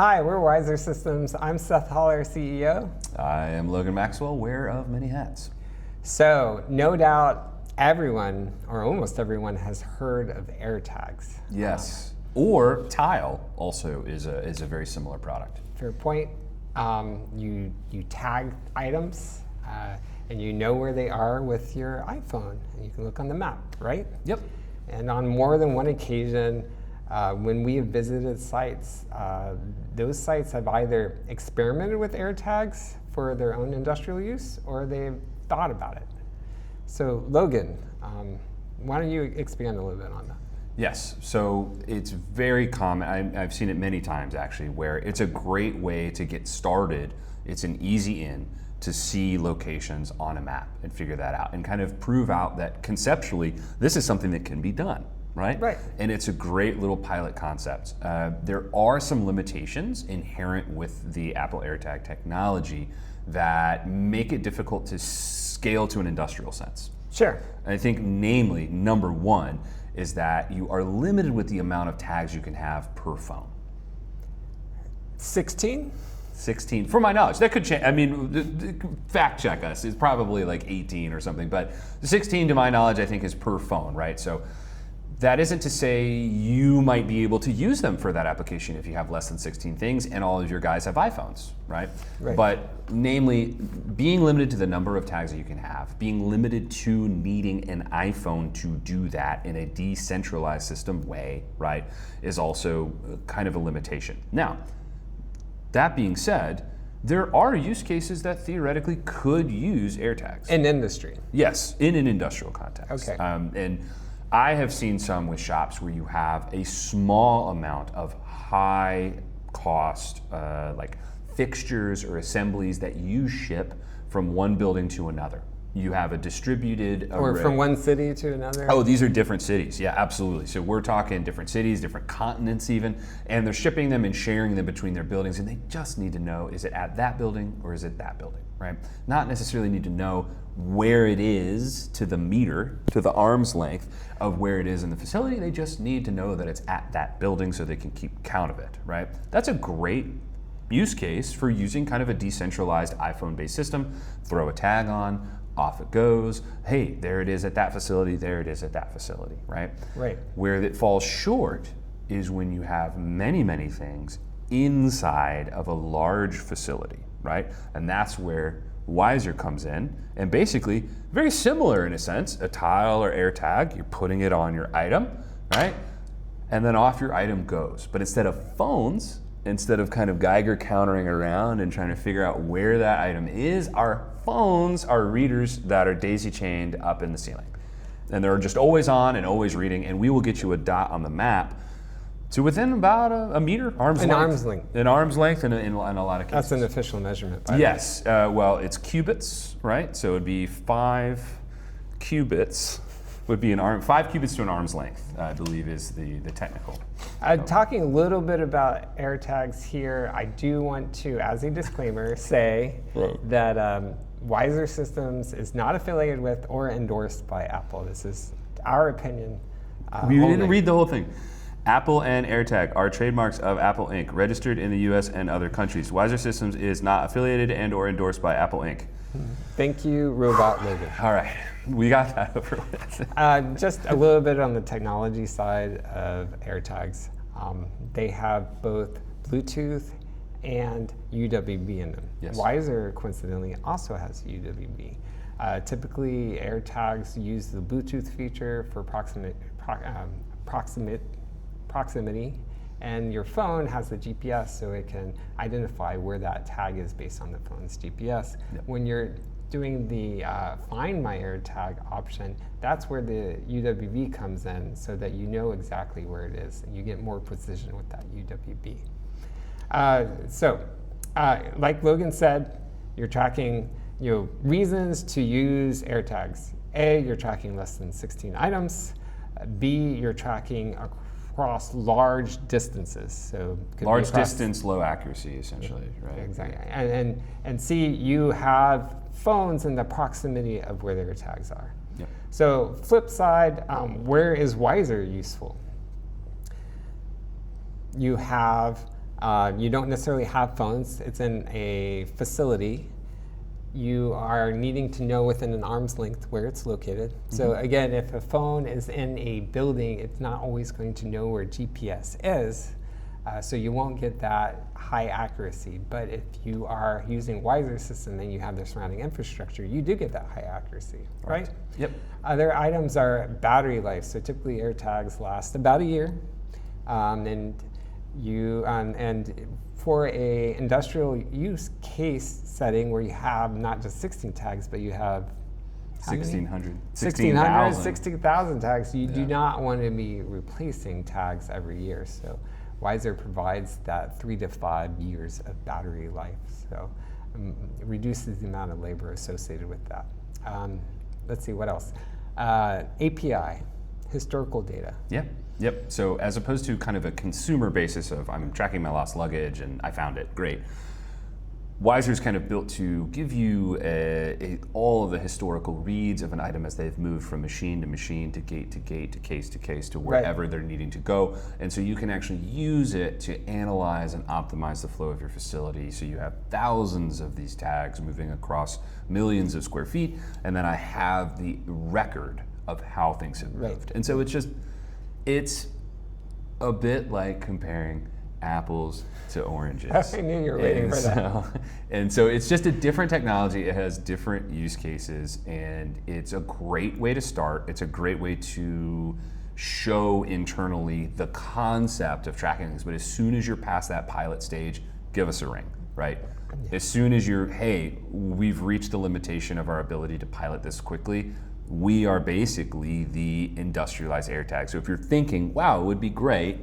Hi, we're WISER Systems. I'm Seth Holler, CEO. I am Logan Maxwell, wearer of many hats. So, no doubt everyone, or almost everyone, has heard of AirTags. Yes, or Tile also is a very similar product. Fair point. You tag items, and you know where they are with your iPhone. And you can look on the map, right? Yep. And on more than one occasion, when we have visited sites, those sites have either experimented with AirTags for their own industrial use, or they've thought about it. So Logan, why don't you expand a little bit on that? Yes, so it's very common, I've seen it many times actually, where it's a great way to get started. It's an easy in to see locations on a map and figure that out and kind of prove out that conceptually this is something that can be done. Right? And it's a great little pilot concept. There are some limitations inherent with the Apple AirTag technology that make it difficult to scale to an industrial sense. Sure. And I think namely, number one, is that you are limited with the amount of tags you can have per phone. 16? 16, for my knowledge. That could change. I mean, fact check us. It's probably like 18 or something, but 16 to my knowledge I think is per phone, right? So that isn't to say you might be able to use them for that application if you have less than 16 things and all of your guys have iPhones, right? But namely, being limited to the number of tags that you can have, being limited to needing an iPhone to do that in a decentralized system way, right, is also kind of a limitation. Now, that being said, there are use cases that theoretically could use AirTags. In industry? Yes, in an industrial context. Okay. And I have seen some with shops where you have a small amount of high cost like fixtures or assemblies that you ship from one building to another. You have a distributed array. Or from one city to another? Oh, these are different cities. Yeah, absolutely. So we're talking different cities, different continents even, and they're shipping them and sharing them between their buildings, and they just need to know, is it at that building or is it that building, right? Not necessarily need to know where it is to the meter, to the arm's length of where it is in the facility. They just need to know that it's at that building so they can keep count of it, right? That's a great use case for using kind of a decentralized iPhone-based system. Throw a tag on, off it goes. Hey, there it is at that facility, there it is at that facility, right? Right. Where it falls short is when you have many, many things inside of a large facility, right? And that's where WISER comes in, and basically very similar in a sense, a Tile or AirTag, you're putting it on your item, right? And then off your item goes. But instead of phones, instead of kind of Geiger countering around and trying to figure out where that item is, our phones are readers that are daisy chained up in the ceiling. And they're just always on and always reading, and we will get you a dot on the map to within about a meter, arm's length. An arm's length in a lot of cases. That's an official measurement. Yes, well, it's cubits, right? So it'd be 5 cubits would be 5 cubits to an arm's length, I believe is the technical. Talking a little bit about AirTags here, I do want to, as a disclaimer, say that WISER Systems is not affiliated with or endorsed by Apple. This is our opinion. We didn't read the whole thing. Apple and AirTag are trademarks of Apple Inc., registered in the US and other countries. WISER Systems is not affiliated and or endorsed by Apple Inc. Thank you, Robot Logan. All right, we got that over with. Just a little bit on the technology side of AirTags. They have both Bluetooth and UWB in them. Yes. WISER, coincidentally, also has UWB. Typically, AirTags use the Bluetooth feature for proximity, and your phone has the GPS, so it can identify where that tag is based on the phone's GPS. Yep. When you're doing the Find My AirTag option, that's where the UWB comes in, so that you know exactly where it is, and you get more precision with that UWB. Like Logan said, you're tracking reasons to use AirTags. A, you're tracking less than 16 items. B, you're tracking across large distances. So large distance, low accuracy, essentially, right? Exactly. And C, you have phones in the proximity of where their tags are. Yep. So flip side, where is WISER useful? You have You don't necessarily have phones. It's in a facility. You are needing to know within an arm's length where it's located. So again, if a phone is in a building, it's not always going to know where GPS is. So you won't get that high accuracy. But if you are using WISER system and you have the surrounding infrastructure, you do get that high accuracy, right? Yep. Other items are battery life. So typically AirTags last about a year. And for a industrial use case setting where you have not just 16 tags, but you have 1,600. 16,000 tags, you do not want to be replacing tags every year. So WISER provides that 3 to 5 years of battery life. So it reduces the amount of labor associated with that. Let's see, what else? API, historical data. Yep. So as opposed to kind of a consumer basis of I'm tracking my lost luggage and I found it, great. WISER is kind of built to give you all of the historical reads of an item as they've moved from machine to machine, to gate to gate, to case to wherever they're needing to go. And so you can actually use it to analyze and optimize the flow of your facility. So you have thousands of these tags moving across millions of square feet, and then I have the record of how things have moved. And so it's a bit like comparing apples to oranges. I knew you were waiting for that. And so it's just a different technology. It has different use cases, and it's a great way to start. It's a great way to show internally the concept of tracking things. But as soon as you're past that pilot stage, give us a ring, right? As soon as hey, we've reached the limitation of our ability to pilot this quickly, we are basically the industrialized AirTag. So if you're thinking, wow, it would be great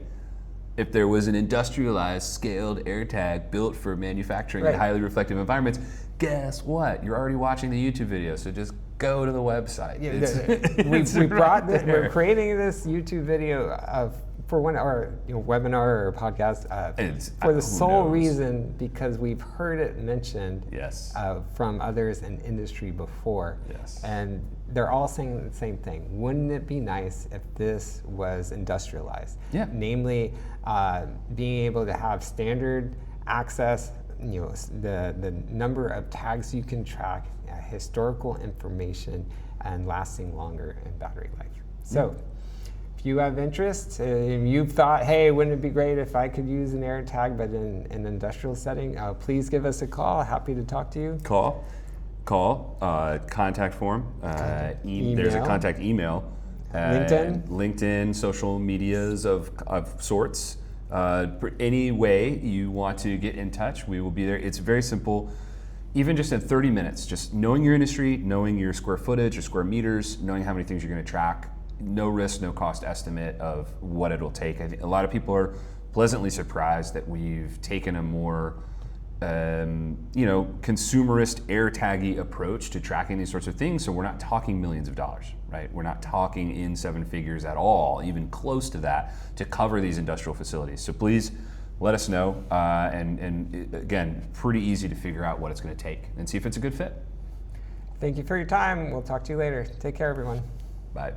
if there was an industrialized, scaled AirTag built for manufacturing in highly reflective environments, guess what? You're already watching the YouTube video, so just go to the website. We're creating this YouTube video for one or webinar or podcast for the sole reason because we've heard it mentioned from others in industry before, and they're all saying the same thing. Wouldn't it be nice if this was industrialized? Namely, being able to have standard access, the number of tags you can track, historical information, and lasting longer in battery life. So if you have interest, you've thought, hey, wouldn't it be great if I could use an AirTag but in an industrial setting, please give us a call. Happy to talk to you. Call, contact form, there's a contact email, LinkedIn, social medias of sorts. Any way you want to get in touch, we will be there. It's very simple. Even just in 30 minutes, just knowing your industry, knowing your square footage, your square meters, knowing how many things you're going to track, no risk, no cost estimate of what it'll take. I think a lot of people are pleasantly surprised that we've taken a more consumerist AirTaggy approach to tracking these sorts of things. So we're not talking millions of dollars, right? We're not talking in 7 figures at all, even close to that, to cover these industrial facilities. So please let us know. And again, pretty easy to figure out what it's going to take and see if it's a good fit. Thank you for your time. We'll talk to you later. Take care, everyone. Bye.